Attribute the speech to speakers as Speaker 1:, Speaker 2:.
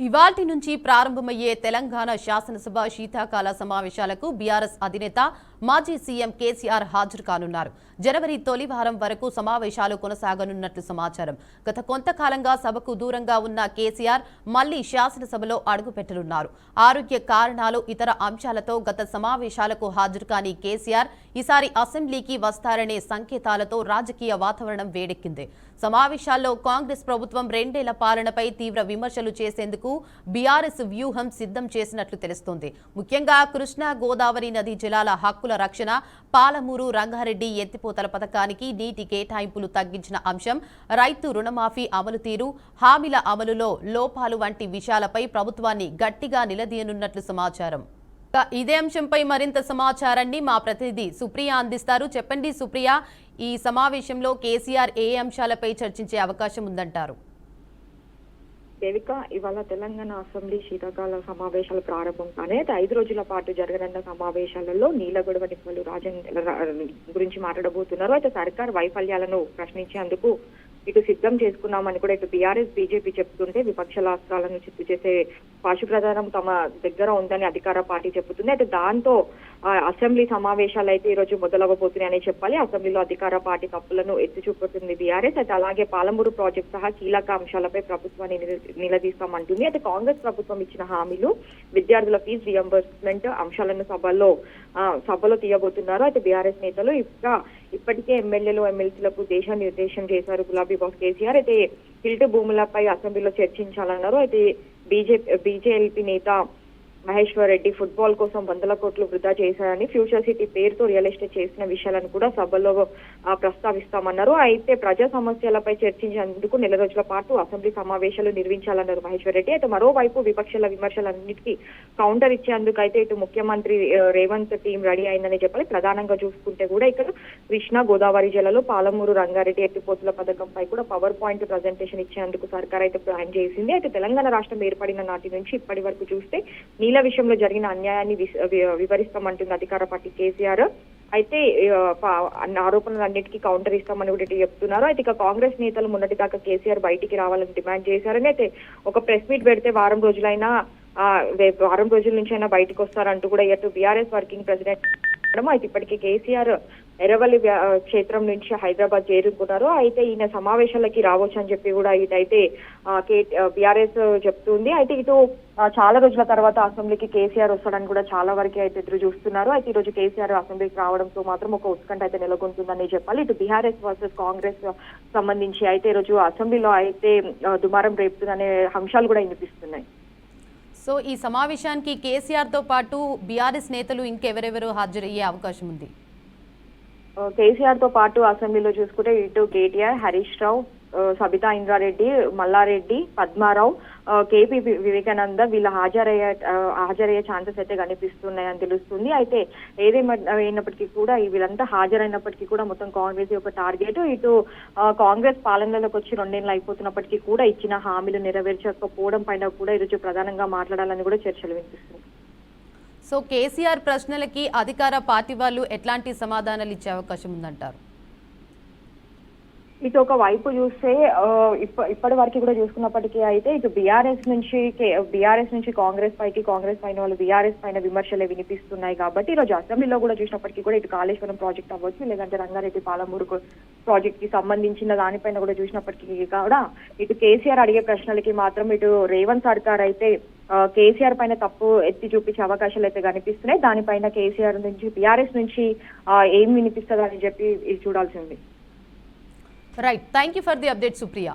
Speaker 1: ఇవాల్టి నుంచి ప్రారంభమయ్యే తెలంగాణ శాసనసభ శీతాకాల సమావేశాలకు బీఆర్ఎస్ అధినేత మాజీ సీఎం కేసీఆర్ హాజరు కానున్నారు. జనవరి తొలి వారం వరకు సమావేశాలు కొనసాగనున్నట్లు సమాచారం. గత కొంతకాలంగా సభకు దూరంగా ఉన్న కేసీఆర్ మళ్లీ శాసనసభలో అడుగుపెట్టనున్నారు. ఆరోగ్య కారణాలు, ఇతర అంశాలతో గత సమావేశాలకు హాజరు కాని కేసీఆర్ ఈసారి అసెంబ్లీకి వస్తారనే సంకేతాలతో రాజకీయ వాతావరణం వేడెక్కింది. సమావేశాల్లో కాంగ్రెస్ ప్రభుత్వం 2 ఏళ్ల పాలనపై తీవ్ర విమర్శలు చేసేందుకు బీఆర్ఎస్ వ్యూహం సిద్ధం చేసినట్లు తెలుస్తోంది. ముఖ్యంగా కృష్ణా గోదావరి నదీ జలాల హక్కుల రక్షణ, పాలమూరు రంగారెడ్డి ఎత్తిపోతల పథకానికి నీటి కేటాయింపులు తగ్గించిన అంశం, రైతు రుణమాఫీ అమలు తీరు, హామీల అమలులో లోపాలు వంటి విషయాలపై ప్రభుత్వాన్ని గట్టిగా నిలదీయనున్నట్లు సమాచారం. ఇదే అంశంపై మరింత సమాచారాన్ని మా ప్రతినిధి సుప్రియ అందిస్తారు. చెప్పండి సుప్రియ, ఈ సమావేశంలో కేసీఆర్ ఏ అంశాలపై చర్చించే అవకాశం ఉందంటారు?
Speaker 2: దేవిక, ఇవాళ తెలంగాణ అసెంబ్లీ శీతాకాల సమావేశాలు ప్రారంభం కానీ 5 రోజుల పాటు జరగనున్న సమావేశాలలో నీళ్ల గొడవ నిపుణులు గురించి మాట్లాడబోతున్నారు. అయితే సర్కార్ వైఫల్యాలను ప్రశ్నించేందుకు ఇటు సిద్ధం చేసుకున్నామని కూడా ఇటు బీఆర్ఎస్ బీజేపీ చెప్తుంటే, విపక్షాల అస్త్రాలను చిత్తు చేసే పాశు ప్రధానం తమ దగ్గర ఉందని అధికార పార్టీ చెబుతుంది. అయితే దాంతో అసెంబ్లీ సమావేశాలు అయితే ఈ రోజు మొదలవ్వబోతున్నాయని చెప్పాలి. అసెంబ్లీలో అధికార పార్టీ తప్పులను ఎత్తి చూపుతుంది బీఆర్ఎస్. అయితే అలాగే పాలమూరు ప్రాజెక్టు సహా కీలక అంశాలపై ప్రభుత్వాన్ని నిలదీస్తామంటుంది. అయితే కాంగ్రెస్ ప్రభుత్వం ఇచ్చిన హామీలు, విద్యార్థుల ఫీజు రియంబర్స్మెంట్ అంశాలను సభలో తీయబోతున్నారు. అయితే బీఆర్ఎస్ నేతలు ఇప్పటికే ఎమ్మెల్యేలు, ఎమ్మెల్సీలకు దిశానిర్దేశం చేశారు గులాబీ బాస్ కేసీఆర్. అయితే హిల్ట్ భూములపై అసెంబ్లీలో చర్చించాలన్నారు. అయితే బీజేపీ నేత మహేశ్వర్ రెడ్డి ఫుట్బాల్ కోసం 100 కోట్లు వృధా చేశారని, ఫ్యూచర్ సిటీ పేరుతో రియల్ ఎస్టేట్ చేసిన విషయాలను కూడా సభలో ప్రస్తావిస్తామన్నారు. అయితే ప్రజా సమస్యలపై చర్చించేందుకు 4 రోజుల పాటు అసెంబ్లీ సమావేశాలు నిర్వహించాలన్నారు మహేశ్వర్ రెడ్డి. అయితే మరోవైపు విపక్షాల విమర్శలన్నిటికీ కౌంటర్ ఇచ్చేందుకు అయితే ఇటు ముఖ్యమంత్రి రేవంత్ టీం రెడీ అయిందని చెప్పాలి. ప్రధానంగా చూసుకుంటే కూడా ఇక్కడ కృష్ణా గోదావరి జిల్లాలో పాలమూరు రంగారెడ్డి ఎత్తిపోతుల పథకంపై కూడా పవర్ పాయింట్ ప్రజెంటేషన్ ఇచ్చేందుకు సర్కార్ అయితే ప్లాన్ చేసింది. అయితే తెలంగాణ రాష్ట్రం ఏర్పడిన నాటి నుంచి ఇప్పటి వరకు చూస్తే నీళ్ళ విషయంలో జరిగిన అన్యాయాన్ని వివరిస్తామంటుంది అధికార పార్టీ కేసీఆర్. అయితే ఆరోపణలన్నిటికీ కౌంటర్ ఇస్తామని కూడా చెప్తున్నారు. అయితే ఇక కాంగ్రెస్ నేతలు మొన్నటి దాకా కేసీఆర్ బయటికి రావాలని డిమాండ్ చేశారని, అయితే ఒక ప్రెస్ మీట్ పెడితే వారం రోజుల నుంచి అయినా బయటకు వస్తారంటూ కూడా ఇటు బీఆర్ఎస్ వర్కింగ్ ప్రెసిడెంట్. అయితే ఇప్పటికీ కేసీఆర్ ఎర్రవల్లి క్షేత్రం నుంచి హైదరాబాద్ చేరుకున్నారు. అయితే ఈయన సమావేశాలకి రావచ్చు అని చెప్పి కూడా ఇటైతే బీఆర్ఎస్ చెప్తుంది. అయితే ఇటు చాలా రోజుల తర్వాత అసెంబ్లీకి కేసీఆర్ వస్తాడని కూడా చాలా వరకు అయితే ఎదురు చూస్తున్నారు. అయితే ఈ రోజు కేసీఆర్ అసెంబ్లీకి రావడంతో మాత్రం ఒక ఉత్కంఠ అయితే నెలకొంటుందని చెప్పాలి. ఇటు బీఆర్ఎస్ వర్సెస్ కాంగ్రెస్ సంబంధించి అయితే ఈ రోజు అసెంబ్లీలో అయితే దుమారం రేపుతుందనే అంశాలు కూడా వినిపిస్తున్నాయి.
Speaker 1: సో ఈ సమావేశానికి కేసీఆర్ తో పాటు బీఆర్ఎస్ నేతలు ఇంకెవరెవరు హాజరయ్యే అవకాశం ఉంది?
Speaker 2: కేసీఆర్ తో పాటు అసెంబ్లీలో చూసుకుంటే ఇటు కేటీఆర్, హరీష్ రావు, సబితా ఇంద్రారెడ్డి, మల్లారెడ్డి, పద్మారావు, కేపీ వివేకానంద వీళ్ళు హాజరయ్యే ఛాన్సెస్ అయితే కనిపిస్తున్నాయని తెలుస్తుంది. అయితే ఏదేమైనప్పటికీ కూడా వీళ్ళంతా హాజరైనప్పటికీ కూడా మొత్తం కాంగ్రెస్ యొక్క టార్గెట్ ఇటు కాంగ్రెస్ పాలనలోకి వచ్చి 2 ఏళ్ళు అయిపోతున్నప్పటికీ కూడా ఇచ్చిన హామీలు నెరవేర్చకపోవడం పైన కూడా ఈరోజు ప్రధానంగా మాట్లాడాలని కూడా చర్చలు వినిపిస్తుంది.
Speaker 1: సో కేసీఆర్ ప్రశ్నలకి అధికార పార్టీ వాళ్ళు ఎట్లాంటి సమాధానాలు ఇచ్చే అవకాశం ఉందంటారు?
Speaker 2: ఇటు ఒక వైపు చూస్తే ఇప్పటి వరకు కూడా చూసుకున్నప్పటికీ అయితే ఇటు బీఆర్ఎస్ నుంచి కాంగ్రెస్ పైన వాళ్ళు బీఆర్ఎస్ పైన విమర్శలే వినిపిస్తున్నాయి. కాబట్టి ఈరోజు అసెంబ్లీలో కూడా చూసినప్పటికీ కూడా ఇటు కాళేశ్వరం ప్రాజెక్ట్ అవ్వచ్చు, లేదంటే రంగారెడ్డి పాలమూరు ప్రాజెక్ట్ కి సంబంధించిన దానిపైన కూడా చూసినప్పటికీ కూడా ఇటు కేసీఆర్ అడిగే ప్రశ్నలకి మాత్రం ఇటు రేవంత్ సర్కార్ అయితే కేసీఆర్ పైన తప్పు ఎత్తి చూపించే అవకాశాలు అయితే కనిపిస్తున్నాయి. దానిపైన కేసీఆర్ నుంచి బీఆర్ఎస్ నుంచి ఏం వినిపిస్తుంది అని చెప్పి ఇది చూడాల్సింది.
Speaker 1: Right. Thank you for the update, Supriya.